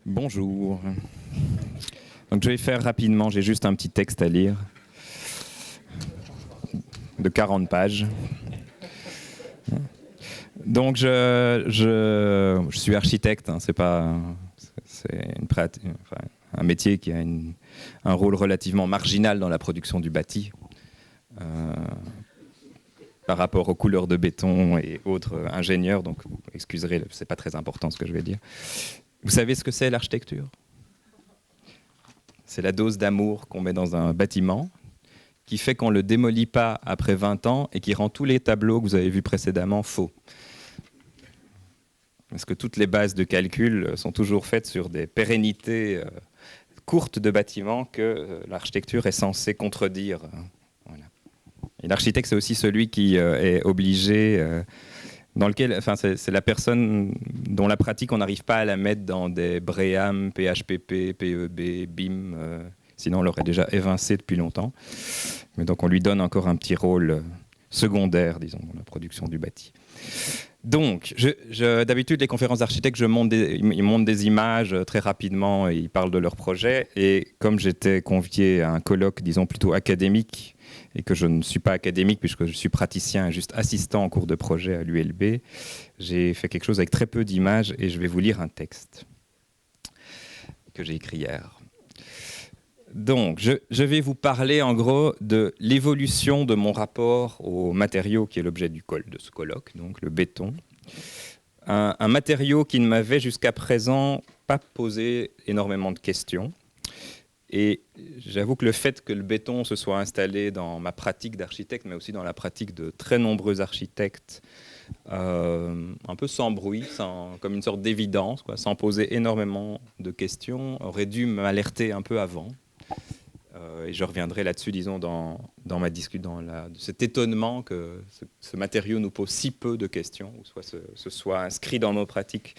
Bonjour. Donc je vais faire rapidement, j'ai juste un petit texte à lire de 40 pages. Donc je suis architecte, hein, c'est un métier qui a un rôle relativement marginal dans la production du bâti. Par rapport aux couleurs de béton et autres ingénieurs, donc vous excuserez, c'est pas très important ce que je vais dire. Vous savez ce que c'est l'architecture ? C'est la dose d'amour qu'on met dans un bâtiment, qui fait qu'on ne le démolit pas après 20 ans et qui rend tous les tableaux que vous avez vus précédemment faux. Parce que toutes les bases de calcul sont toujours faites sur des pérennités courtes de bâtiments que l'architecture est censée contredire. Voilà. Et l'architecte, c'est aussi celui qui est obligé, c'est la personne dont la pratique, on n'arrive pas à la mettre dans des BREEAM, PHPP, PEB, BIM, sinon on l'aurait déjà évincé depuis longtemps. Mais donc on lui donne encore un petit rôle secondaire, disons, dans la production du bâti. Donc, d'habitude, les conférences d'architectes, ils montrent des images très rapidement et ils parlent de leur projet. Et comme j'étais convié à un colloque, disons, plutôt académique, et que je ne suis pas académique puisque je suis praticien et juste assistant en cours de projet à l'ULB, j'ai fait quelque chose avec très peu d'images et je vais vous lire un texte que j'ai écrit hier. Donc, je vais vous parler en gros de l'évolution de mon rapport au matériau qui est l'objet de ce colloque, donc le béton. Un matériau qui ne m'avait jusqu'à présent pas posé énormément de questions. Et j'avoue que le fait que le béton se soit installé dans ma pratique d'architecte, mais aussi dans la pratique de très nombreux architectes, un peu sans bruit, comme une sorte d'évidence, sans poser énormément de questions, aurait dû m'alerter un peu avant. Et je reviendrai là-dessus, disons, dans ma discussion, de cet étonnement que ce matériau nous pose si peu de questions, ou soit ce soit inscrit dans nos pratiques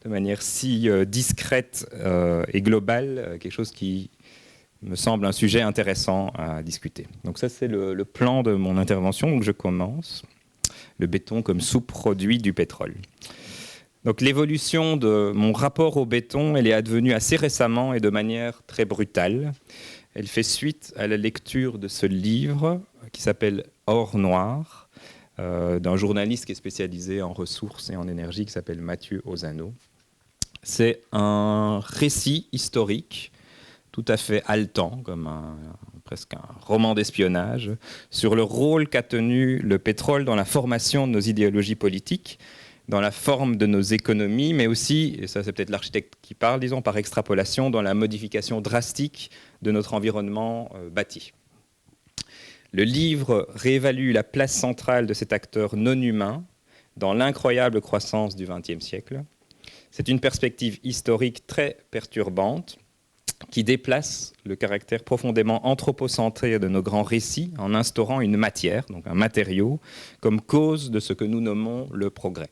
de manière si discrète et globale, quelque chose qui me semble un sujet intéressant à discuter. Donc ça, c'est le plan de mon intervention. Donc je commence. Le béton comme sous-produit du pétrole. Donc l'évolution de mon rapport au béton, elle est advenue assez récemment et de manière très brutale. Elle fait suite à la lecture de ce livre qui s'appelle Or Noir, d'un journaliste qui est spécialisé en ressources et en énergie qui s'appelle Mathieu Ozano. C'est un récit historique tout à fait haletant, comme presque un roman d'espionnage, sur le rôle qu'a tenu le pétrole dans la formation de nos idéologies politiques, dans la forme de nos économies, mais aussi, et ça c'est peut-être l'architecte qui parle, disons, par extrapolation, dans la modification drastique de notre environnement bâti. Le livre réévalue la place centrale de cet acteur non humain dans l'incroyable croissance du XXe siècle. C'est une perspective historique très perturbante, qui déplace le caractère profondément anthropocentré de nos grands récits en instaurant une matière, donc un matériau, comme cause de ce que nous nommons le progrès.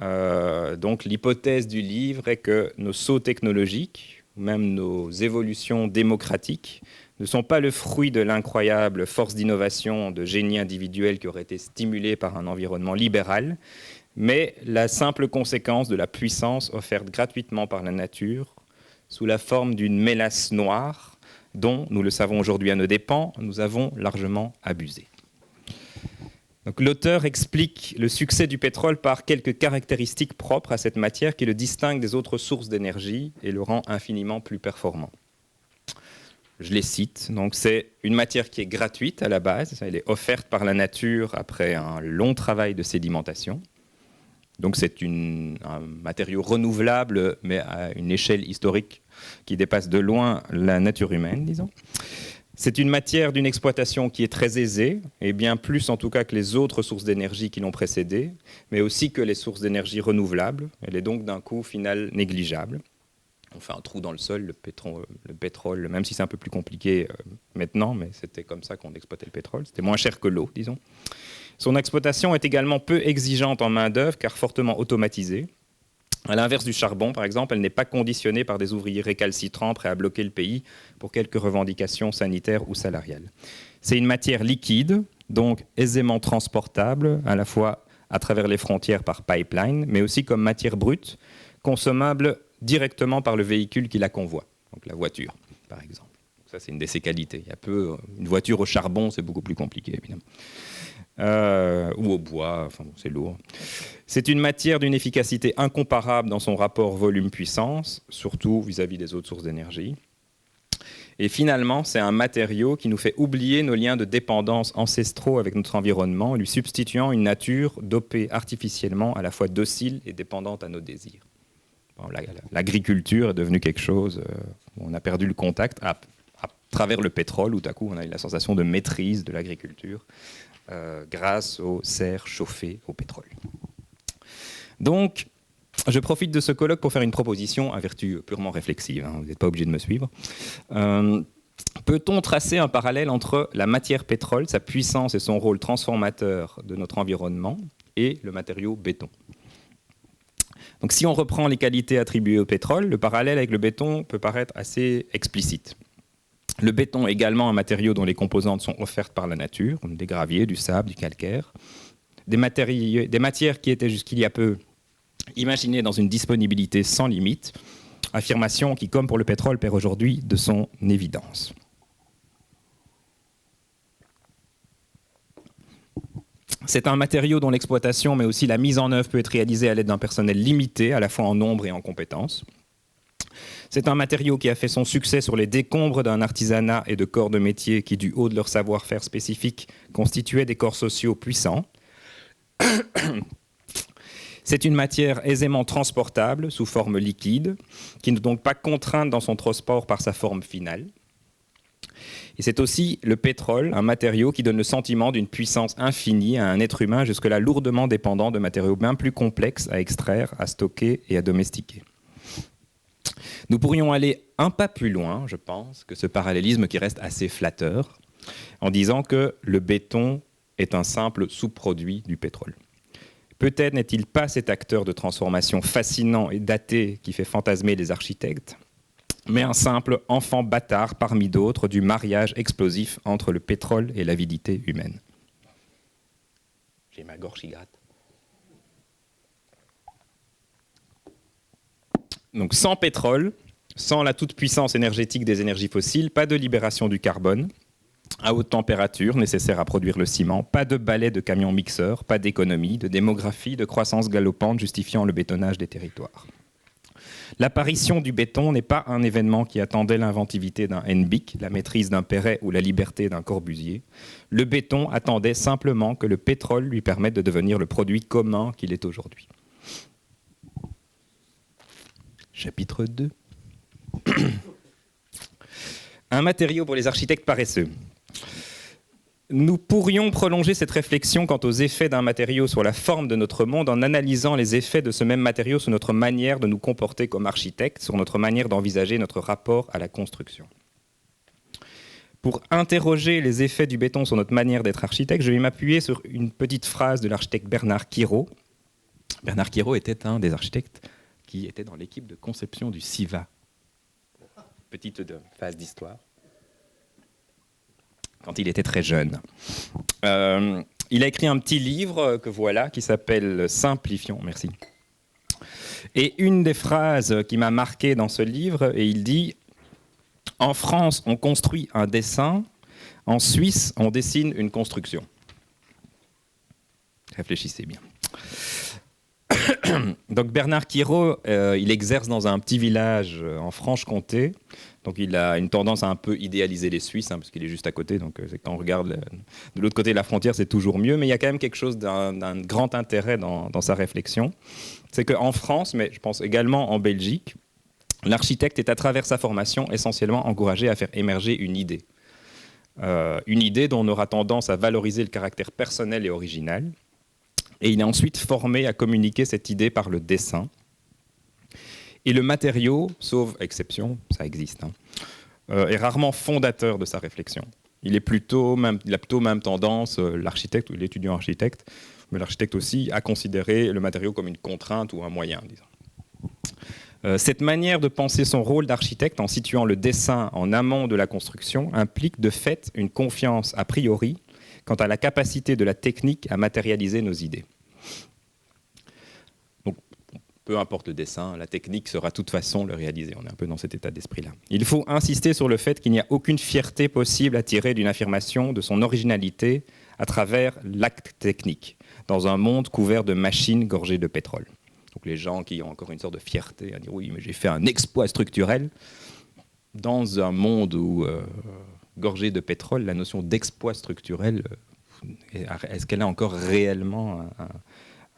Donc l'hypothèse du livre est que nos sauts technologiques, ou même nos évolutions démocratiques, ne sont pas le fruit de l'incroyable force d'innovation de génie individuel qui aurait été stimulé par un environnement libéral, mais la simple conséquence de la puissance offerte gratuitement par la nature sous la forme d'une mélasse noire dont, nous le savons aujourd'hui à nos dépens, nous avons largement abusé. Donc, l'auteur explique le succès du pétrole par quelques caractéristiques propres à cette matière qui le distinguent des autres sources d'énergie et le rend infiniment plus performant. Je les cite. Donc, c'est une matière qui est gratuite à la base, elle est offerte par la nature après un long travail de sédimentation. Donc c'est un matériau renouvelable, mais à une échelle historique qui dépasse de loin la nature humaine, disons. C'est une matière d'une exploitation qui est très aisée, et bien plus en tout cas que les autres sources d'énergie qui l'ont précédée, mais aussi que les sources d'énergie renouvelables. Elle est donc d'un coût final négligeable. On fait un trou dans le sol, le pétrole, même si c'est un peu plus compliqué maintenant, mais c'était comme ça qu'on exploitait le pétrole. C'était moins cher que l'eau, disons. Son exploitation est également peu exigeante en main-d'œuvre car fortement automatisée. À l'inverse du charbon, par exemple, elle n'est pas conditionnée par des ouvriers récalcitrants prêts à bloquer le pays pour quelques revendications sanitaires ou salariales. C'est une matière liquide, donc aisément transportable, à la fois à travers les frontières par pipeline, mais aussi comme matière brute, consommable directement par le véhicule qui la convoie, donc la voiture, par exemple. Ça, c'est une de ses qualités. Il y a une voiture au charbon, c'est beaucoup plus compliqué, évidemment. Ou au bois, enfin, c'est lourd. C'est une matière d'une efficacité incomparable dans son rapport volume-puissance, surtout vis-à-vis des autres sources d'énergie. Et finalement, c'est un matériau qui nous fait oublier nos liens de dépendance ancestraux avec notre environnement, lui substituant une nature dopée artificiellement, à la fois docile et dépendante à nos désirs. Bon, l'agriculture est devenue quelque chose où on a perdu le contact à travers le pétrole, où tout à coup on a eu la sensation de maîtrise de l'agriculture grâce aux serres chauffées au pétrole. Donc, je profite de ce colloque pour faire une proposition à vertu purement réflexive, hein, vous n'êtes pas obligé de me suivre. Peut-on tracer un parallèle entre la matière pétrole, sa puissance et son rôle transformateur de notre environnement, et le matériau béton? Donc, si on reprend les qualités attribuées au pétrole, le parallèle avec le béton peut paraître assez explicite. Le béton est également un matériau dont les composantes sont offertes par la nature, comme des graviers, du sable, du calcaire, des matières qui étaient jusqu'il y a peu imaginées dans une disponibilité sans limite, affirmation qui, comme pour le pétrole, perd aujourd'hui de son évidence. C'est un matériau dont l'exploitation, mais aussi la mise en œuvre peut être réalisée à l'aide d'un personnel limité, à la fois en nombre et en compétences. C'est un matériau qui a fait son succès sur les décombres d'un artisanat et de corps de métier qui, du haut de leur savoir-faire spécifique, constituaient des corps sociaux puissants. C'est une matière aisément transportable sous forme liquide, qui n'est donc pas contrainte dans son transport par sa forme finale. Et c'est aussi le pétrole, un matériau qui donne le sentiment d'une puissance infinie à un être humain jusque-là lourdement dépendant de matériaux bien plus complexes à extraire, à stocker et à domestiquer. Nous pourrions aller un pas plus loin, je pense, que ce parallélisme qui reste assez flatteur, en disant que le béton est un simple sous-produit du pétrole. Peut-être n'est-il pas cet acteur de transformation fascinant et daté qui fait fantasmer les architectes, mais un simple enfant bâtard parmi d'autres du mariage explosif entre le pétrole et l'avidité humaine. J'ai ma gorge qui gratte. Donc sans pétrole, sans la toute-puissance énergétique des énergies fossiles, pas de libération du carbone à haute température nécessaire à produire le ciment, pas de balai de camions mixeurs, pas d'économie, de démographie, de croissance galopante justifiant le bétonnage des territoires. L'apparition du béton n'est pas un événement qui attendait l'inventivité d'un Hennebique, la maîtrise d'un Perret ou la liberté d'un Corbusier. Le béton attendait simplement que le pétrole lui permette de devenir le produit commun qu'il est aujourd'hui. Chapitre 2. Un matériau pour les architectes paresseux. Nous pourrions prolonger cette réflexion quant aux effets d'un matériau sur la forme de notre monde en analysant les effets de ce même matériau sur notre manière de nous comporter comme architectes, sur notre manière d'envisager notre rapport à la construction. Pour interroger les effets du béton sur notre manière d'être architecte, je vais m'appuyer sur une petite phrase de l'architecte Bernard Quirault. Bernard Quirault était un des architectes qui était dans l'équipe de conception du CIVA. Petite phase d'histoire. Quand il était très jeune. Il a écrit un petit livre que voilà, qui s'appelle « Simplifions ». Merci. Et une des phrases qui m'a marqué dans ce livre, et il dit « En France, on construit un dessin. En Suisse, on dessine une construction. » Réfléchissez bien. Donc Bernard Quirault, il exerce dans un petit village en Franche-Comté. Donc il a une tendance à un peu idéaliser les Suisses, hein, parce qu'il est juste à côté. Donc quand on regarde de l'autre côté de la frontière, c'est toujours mieux. Mais il y a quand même quelque chose d'un grand intérêt dans sa réflexion. C'est qu'en France, mais je pense également en Belgique, l'architecte est à travers sa formation essentiellement encouragé à faire émerger une idée. Une idée dont on aura tendance à valoriser le caractère personnel et original. Et il est ensuite formé à communiquer cette idée par le dessin. Et le matériau, sauf exception, ça existe, hein, est rarement fondateur de sa réflexion. Il a plutôt même tendance, l'architecte ou l'étudiant architecte, mais l'architecte aussi, à considérer le matériau comme une contrainte ou un moyen, disons. Cette manière de penser son rôle d'architecte en situant le dessin en amont de la construction implique de fait une confiance a priori quant à la capacité de la technique à matérialiser nos idées. Donc, peu importe le dessin, la technique sera de toute façon le réaliser. On est un peu dans cet état d'esprit-là. Il faut insister sur le fait qu'il n'y a aucune fierté possible à tirer d'une affirmation de son originalité à travers l'acte technique, dans un monde couvert de machines gorgées de pétrole. Donc les gens qui ont encore une sorte de fierté à dire oui, mais j'ai fait un exploit structurel, dans un monde où, gorgé de pétrole, la notion d'exploit structurel, est-ce qu'elle a encore réellement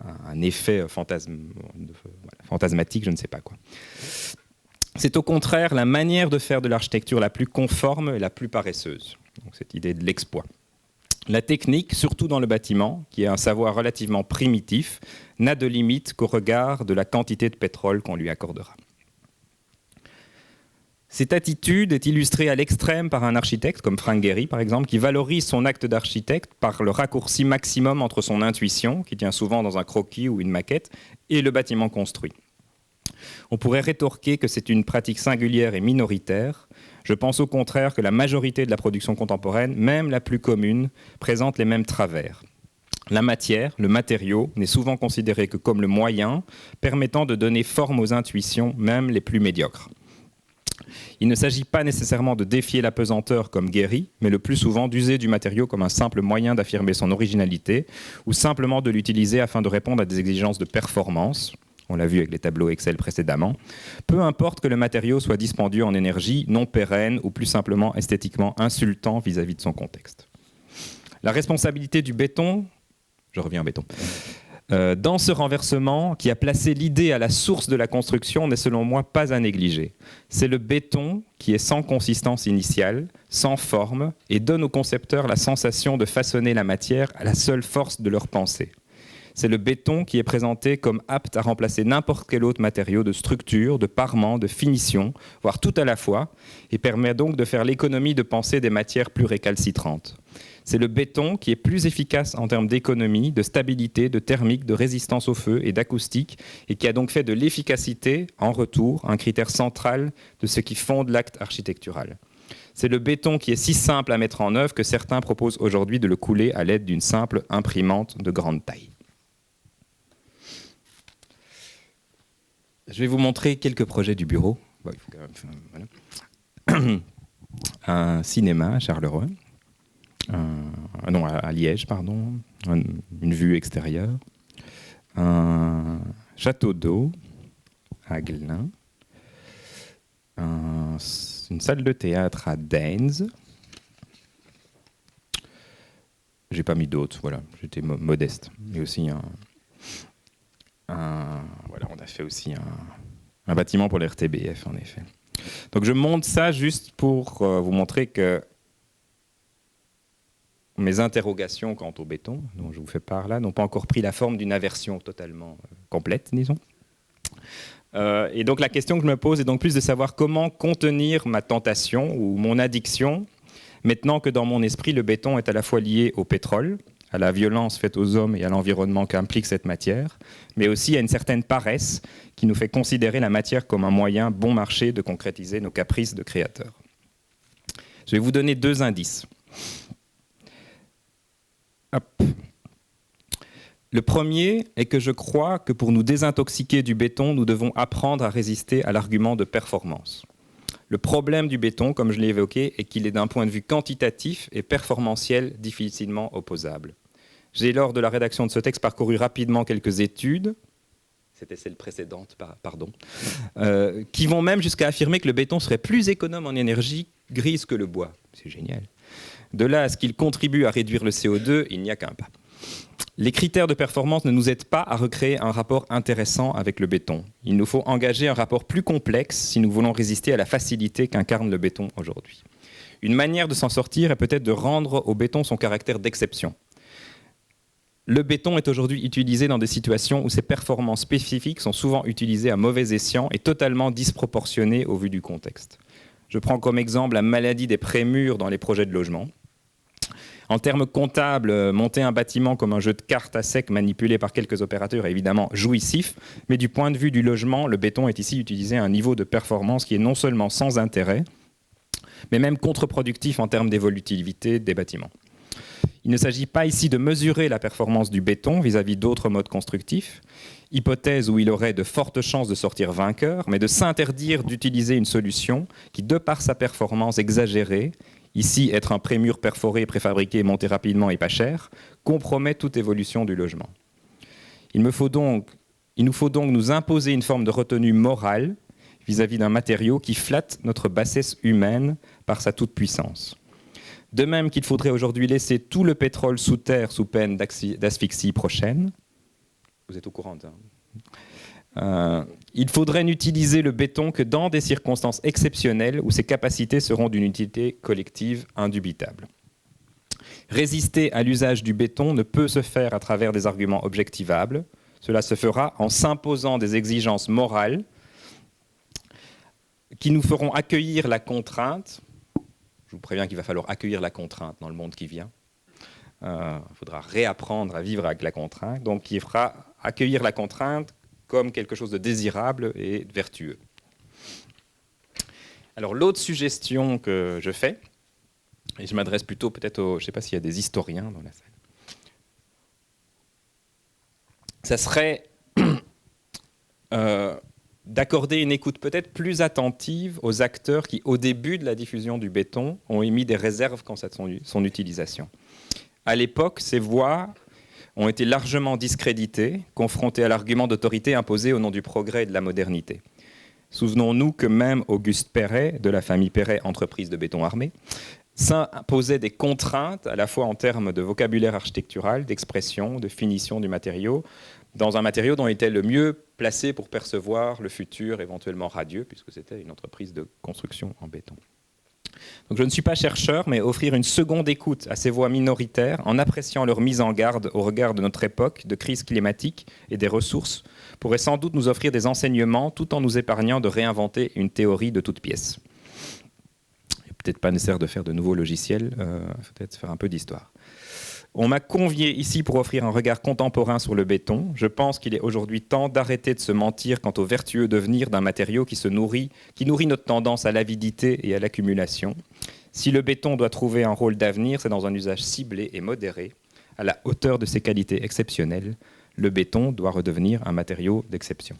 un effet fantasmatique, je ne sais pas quoi. C'est au contraire la manière de faire de l'architecture la plus conforme et la plus paresseuse. Donc cette idée de l'exploit. La technique, surtout dans le bâtiment, qui est un savoir relativement primitif, n'a de limite qu'au regard de la quantité de pétrole qu'on lui accordera. Cette attitude est illustrée à l'extrême par un architecte, comme Frank Gehry par exemple, qui valorise son acte d'architecte par le raccourci maximum entre son intuition, qui tient souvent dans un croquis ou une maquette, et le bâtiment construit. On pourrait rétorquer que c'est une pratique singulière et minoritaire. Je pense au contraire que la majorité de la production contemporaine, même la plus commune, présente les mêmes travers. La matière, le matériau, n'est souvent considéré que comme le moyen permettant de donner forme aux intuitions, même les plus médiocres. Il ne s'agit pas nécessairement de défier la pesanteur comme Gehry, mais le plus souvent d'user du matériau comme un simple moyen d'affirmer son originalité, ou simplement de l'utiliser afin de répondre à des exigences de performance. On l'a vu avec les tableaux Excel précédemment. Peu importe que le matériau soit dispendieux en énergie, non pérenne, ou plus simplement esthétiquement insultant vis-à-vis de son contexte. La responsabilité du béton, je reviens au béton, dans ce renversement qui a placé l'idée à la source de la construction n'est selon moi pas à négliger. C'est le béton qui est sans consistance initiale, sans forme, et donne aux concepteurs la sensation de façonner la matière à la seule force de leur pensée. C'est le béton qui est présenté comme apte à remplacer n'importe quel autre matériau de structure, de parement, de finition, voire tout à la fois, et permet donc de faire l'économie de penser des matières plus récalcitrantes. C'est le béton qui est plus efficace en termes d'économie, de stabilité, de thermique, de résistance au feu et d'acoustique, et qui a donc fait de l'efficacité, en retour, un critère central de ce qui fonde l'acte architectural. C'est le béton qui est si simple à mettre en œuvre que certains proposent aujourd'hui de le couler à l'aide d'une simple imprimante de grande taille. Je vais vous montrer quelques projets du bureau. Bon, il faut quand même, voilà. Un cinéma à Charleroi. À Liège, pardon, une vue extérieure, un château d'eau à Glun, une salle de théâtre à Daines. J'ai pas mis d'autres, voilà, j'étais modeste. Et aussi voilà, on a fait aussi un bâtiment pour l'RTBF, en effet. Donc je montre ça juste pour vous montrer que mes interrogations quant au béton, dont je vous fais part là, n'ont pas encore pris la forme d'une aversion totalement complète, disons. Et donc la question que je me pose est donc plus de savoir comment contenir ma tentation ou mon addiction, maintenant que dans mon esprit, le béton est à la fois lié au pétrole, à la violence faite aux hommes et à l'environnement qu'implique cette matière, mais aussi à une certaine paresse qui nous fait considérer la matière comme un moyen bon marché de concrétiser nos caprices de créateurs. Je vais vous donner 2 indices. Hop. Le premier est que je crois que pour nous désintoxiquer du béton, nous devons apprendre à résister à l'argument de performance. Le problème du béton, comme je l'ai évoqué, est qu'il est d'un point de vue quantitatif et performantiel difficilement opposable. J'ai lors de la rédaction de ce texte parcouru rapidement quelques études, c'était celle précédente, pardon, qui vont même jusqu'à affirmer que le béton serait plus économe en énergie grise que le bois. C'est génial. De là à ce qu'il contribue à réduire le CO2, il n'y a qu'un pas. Les critères de performance ne nous aident pas à recréer un rapport intéressant avec le béton. Il nous faut engager un rapport plus complexe si nous voulons résister à la facilité qu'incarne le béton aujourd'hui. Une manière de s'en sortir est peut-être de rendre au béton son caractère d'exception. Le béton est aujourd'hui utilisé dans des situations où ses performances spécifiques sont souvent utilisées à mauvais escient et totalement disproportionnées au vu du contexte. Je prends comme exemple la maladie des prémurs dans les projets de logement. En termes comptables, monter un bâtiment comme un jeu de cartes à sec manipulé par quelques opérateurs est évidemment jouissif, mais du point de vue du logement, le béton est ici utilisé à un niveau de performance qui est non seulement sans intérêt, mais même contre-productif en termes d'évolutivité des bâtiments. Il ne s'agit pas ici de mesurer la performance du béton vis-à-vis d'autres modes constructifs, hypothèse où il aurait de fortes chances de sortir vainqueur, mais de s'interdire d'utiliser une solution qui, de par sa performance exagérée, ici être un prémur perforé, préfabriqué, monté rapidement et pas cher, compromet toute évolution du logement. Il nous faut donc nous imposer une forme de retenue morale vis-à-vis d'un matériau qui flatte notre bassesse humaine par sa toute-puissance. De même qu'il faudrait aujourd'hui laisser tout le pétrole sous terre sous peine d'asphyxie prochaine. Vous êtes au courant, hein? Il faudrait n'utiliser le béton que dans des circonstances exceptionnelles où ses capacités seront d'une utilité collective indubitable. Résister à l'usage du béton ne peut se faire à travers des arguments objectivables. Cela se fera en s'imposant des exigences morales qui nous feront accueillir la contrainte. Je vous préviens qu'il va falloir accueillir la contrainte dans le monde qui vient. Il faudra réapprendre à vivre avec la contrainte, donc qui fera accueillir la contrainte comme quelque chose de désirable et de vertueux. Alors l'autre suggestion que je fais, et je m'adresse plutôt peut-être aux, je ne sais pas s'il y a des historiens dans la salle, ça serait d'accorder une écoute peut-être plus attentive aux acteurs qui, au début de la diffusion du béton, ont émis des réserves quant à son utilisation. À l'époque, ces voix ont été largement discréditées, confrontées à l'argument d'autorité imposé au nom du progrès et de la modernité. Souvenons-nous que même Auguste Perret, de la famille Perret, entreprise de béton armé, s'imposait des contraintes, à la fois en termes de vocabulaire architectural, d'expression, de finition du matériau, dans un matériau dont il était le mieux placé pour percevoir le futur éventuellement radieux, puisque c'était une entreprise de construction en béton. Donc je ne suis pas chercheur, mais offrir une seconde écoute à ces voix minoritaires en appréciant leur mise en garde au regard de notre époque, de crise climatique et des ressources, pourrait sans doute nous offrir des enseignements tout en nous épargnant de réinventer une théorie de toute pièce. Il n'est peut-être pas nécessaire de faire de nouveaux logiciels, peut-être faire un peu d'histoire. On m'a convié ici pour offrir un regard contemporain sur le béton. Je pense qu'il est aujourd'hui temps d'arrêter de se mentir quant au vertueux devenir d'un matériau qui nourrit notre tendance à l'avidité et à l'accumulation. Si le béton doit trouver un rôle d'avenir, c'est dans un usage ciblé et modéré, à la hauteur de ses qualités exceptionnelles. Le béton doit redevenir un matériau d'exception.